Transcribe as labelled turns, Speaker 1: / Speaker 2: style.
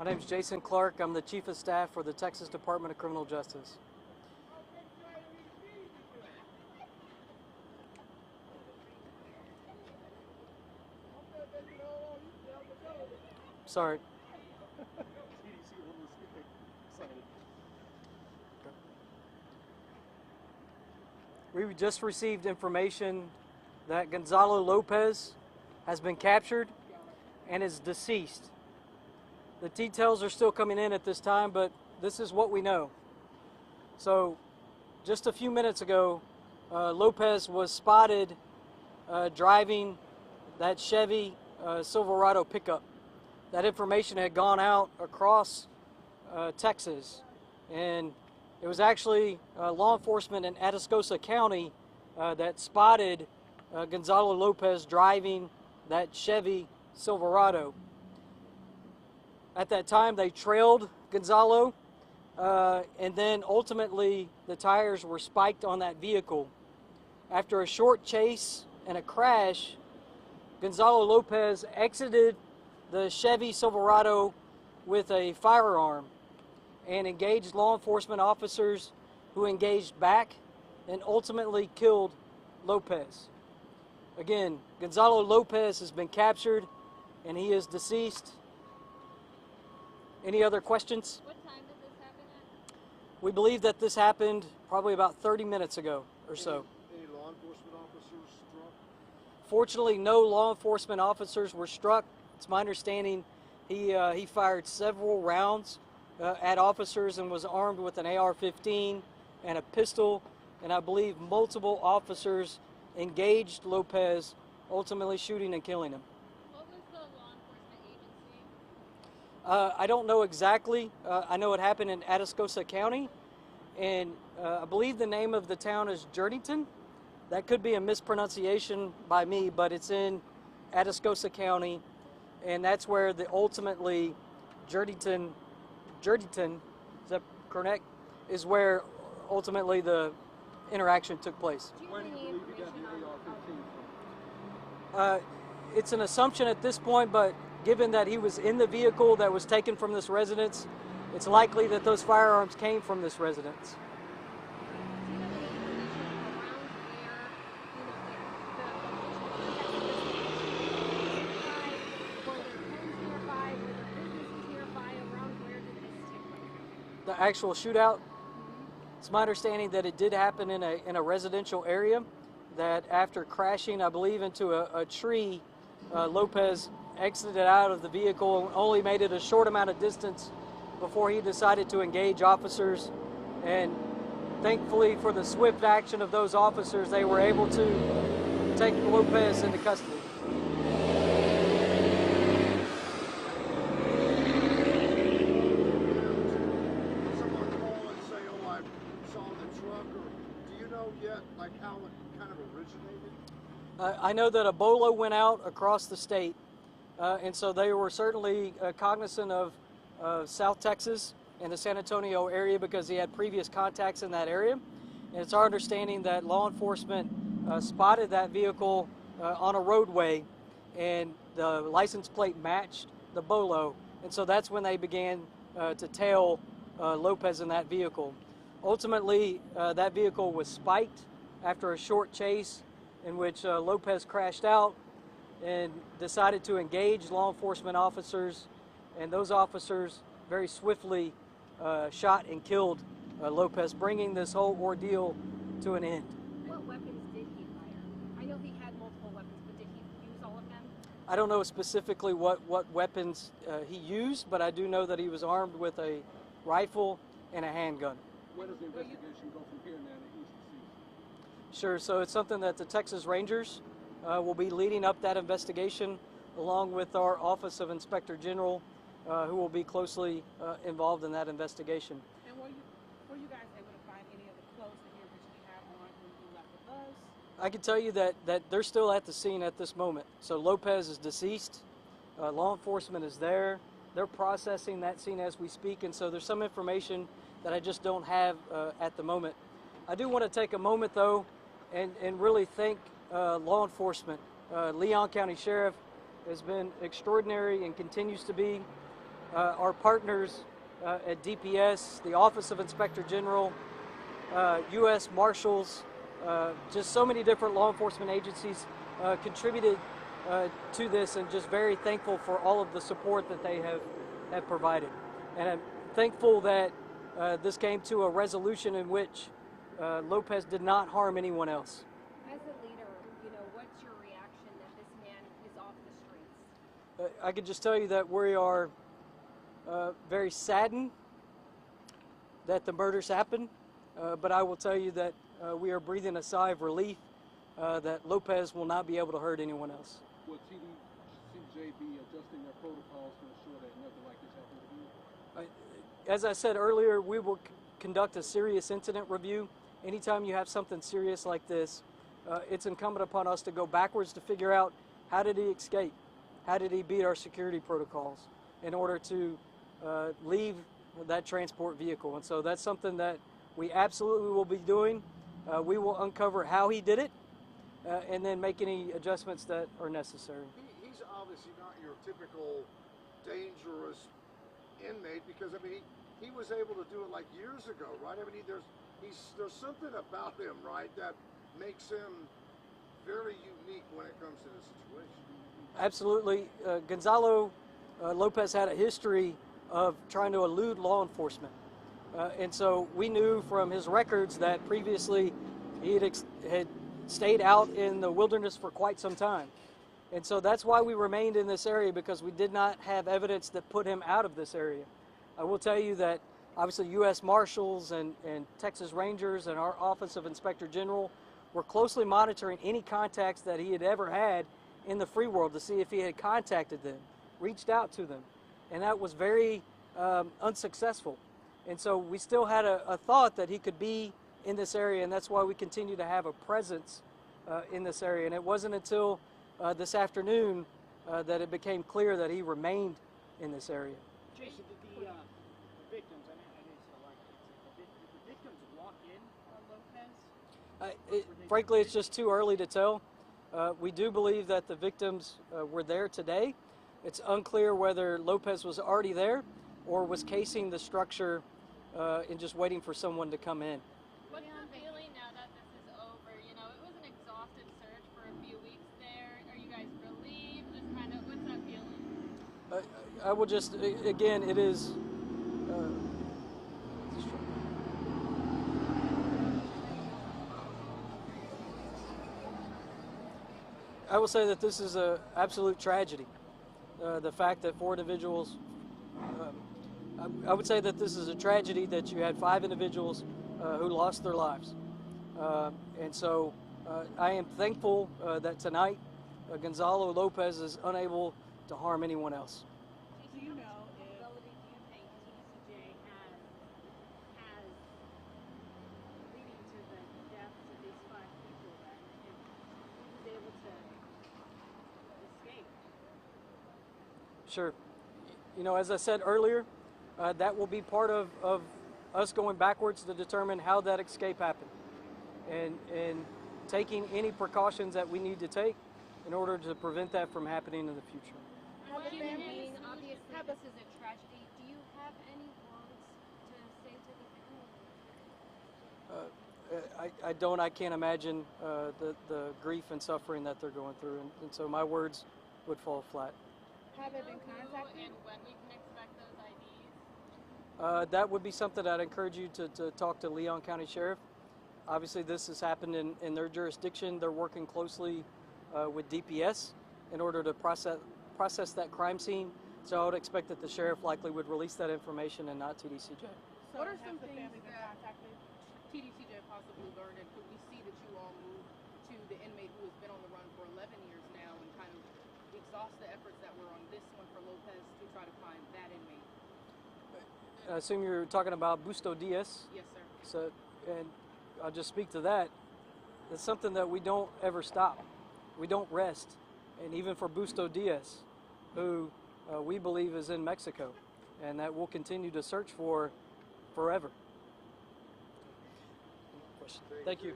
Speaker 1: My name is Jason Clark. I'm the Chief of Staff for the Texas Department of Criminal Justice. Sorry. We just received information that Gonzalo Lopez has been captured and is deceased. The details are still coming in at this time, but this is what we know. So just a few minutes ago, Lopez was spotted driving that Chevy Silverado pickup. That information had gone out across Texas, and it was actually law enforcement in Atascosa County that spotted Gonzalo Lopez driving that Chevy Silverado. At that time, they trailed Gonzalo, and then ultimately the tires were spiked on that vehicle. After a short chase and a crash, Gonzalo Lopez exited the Chevy Silverado with a firearm and engaged law enforcement officers who engaged back and ultimately killed Lopez. Again, Gonzalo Lopez has been captured and he is deceased. Any other questions?
Speaker 2: What time did this happen at?
Speaker 1: We believe that this happened probably about 30 minutes ago or so.
Speaker 3: Any law enforcement officers struck?
Speaker 1: Fortunately, no law enforcement officers were struck. It's my understanding he fired several rounds at officers and was armed with an AR-15 and a pistol, and I believe multiple officers engaged Lopez, ultimately shooting and killing him.
Speaker 2: What was the law enforcement agency?
Speaker 1: I don't know exactly. I know it happened in Atascosa County, and I believe the name of the town is Jerdington. That could be a mispronunciation by me, but it's in Atascosa County, and that's where the ultimately Jerdington, is that correct? Is where ultimately the interaction took place.
Speaker 2: Do you have any information on
Speaker 3: AR-15 from?
Speaker 1: It's an assumption at this point, but given that he was in the vehicle that was taken from this residence, it's likely that those firearms came from this residence. The actual shootout, it's my understanding that it did happen in a residential area, that after crashing, I believe, into a tree, Lopez exited out of the vehicle and only made it a short amount of distance before he decided to engage officers. And thankfully for the swift action of those officers, they were able to take Lopez into custody.
Speaker 3: How it kind of originated?
Speaker 1: I know that a bolo went out across the state, and so they were certainly cognizant of South Texas and the San Antonio area because he had previous contacts in that area. And it's our understanding that law enforcement spotted that vehicle on a roadway, and the license plate matched the bolo, and so that's when they began to tail Lopez in that vehicle. Ultimately, that vehicle was spiked after a short chase in which Lopez crashed out and decided to engage law enforcement officers, and those officers very swiftly shot and killed Lopez, bringing this whole ordeal to an end.
Speaker 2: What weapons did he fire? I know he had multiple weapons, but did he use all of them?
Speaker 1: I don't know specifically what weapons he used, but I do know that he was armed with a rifle and a handgun.
Speaker 3: Where does the investigation go from here now that he's deceased?
Speaker 1: Sure, so it's something that the Texas Rangers will be leading up that investigation, along with our Office of Inspector General, who will be closely involved in that investigation.
Speaker 4: And were you guys able to find any of the clothes that he originally had on when he left with us?
Speaker 1: I can tell you that they're still at the scene at this moment. So Lopez is deceased, law enforcement is there, they're processing that scene as we speak, and so there's some information that I just don't have at the moment. I do want to take a moment though and really thank law enforcement. Leon County Sheriff has been extraordinary and continues to be. our partners at DPS, the Office of Inspector General, U.S. Marshals, just so many different law enforcement agencies contributed to this, and just very thankful for all of the support that they have provided. And I'm thankful that this came to a resolution in which Lopez did not harm anyone else.
Speaker 2: As a leader, what's your reaction that this man is off the streets?
Speaker 1: I can just tell you that we are very saddened that the murders happened, but I will tell you that we are breathing a sigh of relief that Lopez will not be able to hurt anyone else.
Speaker 3: Will Tdcj be adjusting their protocols to ensure that nothing like this happens again?
Speaker 1: As I said earlier, we will conduct a serious incident review. Anytime you have something serious like this, it's incumbent upon us to go backwards to figure out, how did he escape? How did he beat our security protocols in order to leave that transport vehicle? And so that's something that we absolutely will be doing. We will uncover how he did it and then make any adjustments that are necessary.
Speaker 5: He's obviously not your typical dangerous inmate, because I mean he was able to do it like years ago, right? I mean there's something about him, right, that makes him very unique when it comes to this situation.
Speaker 1: Absolutely. Gonzalo Lopez had a history of trying to elude law enforcement. And so we knew from his records that previously he had stayed out in the wilderness for quite some time. And so that's why we remained in this area, because we did not have evidence that put him out of this area. I will tell you that obviously U.S. Marshals and Texas Rangers and our Office of Inspector General were closely monitoring any contacts that he had ever had in the free world to see if he had contacted them, reached out to them. And that was very unsuccessful. And so we still had a thought that he could be in this area, and that's why we continue to have a presence in this area. And it wasn't until this afternoon that it became clear that he remained in this area.
Speaker 6: Jason, did the victims, I didn't select it, did the victims walk in on Lopez?
Speaker 1: Frankly, it's just too early to tell. We do believe that the victims were there today. It's unclear whether Lopez was already there or was casing the structure and just waiting for someone to come in.
Speaker 7: What's the feeling now that this is over? It was an exhaustive search for a few weeks there. Are you guys relieved? Just kind of, what's that feeling?
Speaker 1: I will just, again, it is... I will say that this is an absolute tragedy. The fact that 4 individuals, I would say that this is a tragedy that you had 5 individuals who lost their lives. And so I am thankful that tonight Gonzalo Lopez is unable to harm anyone else.
Speaker 4: Do you know
Speaker 2: Responsibility do you think Tdcj has leading to the deaths of these 5 people, that if he was able to escape?
Speaker 1: Sure. As I said earlier, that will be part of us going backwards to determine how that escape happened, and taking any precautions that we need to take in order to prevent that from happening in the future.
Speaker 2: Obviously, this is a tragedy. Do you have any words to say to the family?
Speaker 1: I don't. I can't imagine the grief and suffering that they're going through, and so my words would fall flat.
Speaker 4: have it been contacted?
Speaker 7: And when we can expect those IDs?
Speaker 1: That would be something I'd encourage you to talk to Leon County Sheriff. Obviously, this has happened in their jurisdiction. They're working closely with DPS in order to process that crime scene. So I would expect that the sheriff likely would release that information and not Tdcj.
Speaker 4: So
Speaker 2: What are
Speaker 4: has
Speaker 2: some
Speaker 4: the
Speaker 2: things
Speaker 4: family been
Speaker 2: that-
Speaker 4: contacted?
Speaker 8: TDCJ possibly learned, and could we see that you all moved to the inmate who has been on the run for 11 years now and kind of exhaust the efforts that were on this one for Lopez to try to find that inmate?
Speaker 1: I assume you're talking about Busto Diaz.
Speaker 8: Yes, sir.
Speaker 1: So, and I'll just speak to that. It's something that we don't ever stop. We don't rest. And even for Busto Diaz, who we believe is in Mexico, and that we'll continue to search for forever. Thank you.